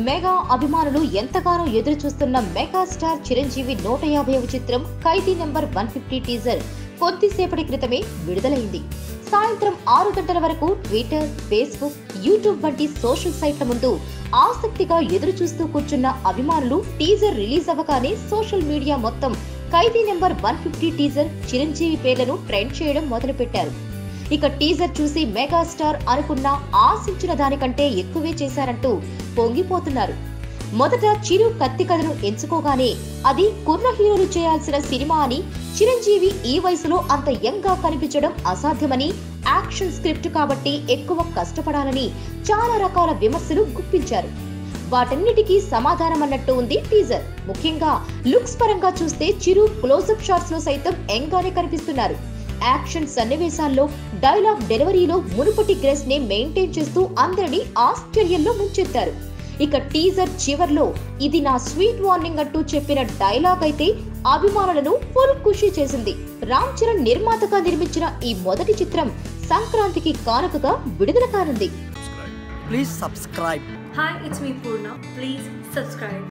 Mega అభిమానులు ఎంతగానో ఎదురు చూస్తున్న మెగాస్టార్ చిరంజీవి 150వ చిత్రం ఖైదీ నెంబర్ 150 టీజర్ కొద్దిసేపటి క్రితమే విడుదలైంది. సాయంత్రం 6 గంటల వరకు ట్విట్టర్, ఫేస్బుక్, యూట్యూబ్ వంటి సోషల్ సైట్ల ముందు ఆసక్తిగా ఎదురు చూస్తూ కూర్చున్న అభిమానులు టీజర్ రిలీజ్ అవ్వగానే సోషల్ మీడియా మొత్తం ఖైదీ నెంబర్ 150 టీజర్ చిరంజీవి పేర్లను ట్రెండ్ చేయడం మొదలుపెట్టారు. ఇక టీజర్ చూసి మెగాస్టార్ అనుకున్న ఆశించిన దానికంటే ఎక్కువే చేశారంటూ పొంగిపోతున్నారు. మొదట చిరు కత్తి కథను ఎంచుకోగానే అది కుర్ర హీరోలు చేయాల్సిన సినిమా అని, చిరంజీవి ఈ వయసులో అంత యంగ్ గా కనిపించడం అసాధ్యమని, యాక్షన్ స్క్రిప్ట్ కాబట్టి ఎక్కువ కష్టపడాలని చాలా రకాల విమర్శలు గుప్పించారు. వాటన్నిటికీ సమాధానం అన్నట్టు ఉంది టీజర్. ముఖ్యంగా లుక్స్ పరంగా చూస్తే చిరు క్లోజప్ షాట్స్ లో సైతం యంగ్ గానే కనిపిస్తున్నారు. యాక్షన్ సన్నివేశాల్లో, డైలాగ్ డెలివరీలో మునుపటి గ్రేస్ నే మెయింటైన్ చేస్తూ అందరినీ ఆశ్చర్యంలో ముంచెత్తారు. ఇక టీజర్ చివర్లో ఇది నా స్వీట్ వార్నింగ్ అంటూ చెప్పిన డైలాగ్ అయితే అభిమానులను ఫుల్ ఖుషి చేసింది. రామ్ చరణ్ నిర్మాతగా నిర్మించిన ఈ మొదటి చిత్రం సంక్రాంతికి కానుకగా విడుదల కానుంది. Please subscribe. Hi, it's me Purna. Please subscribe.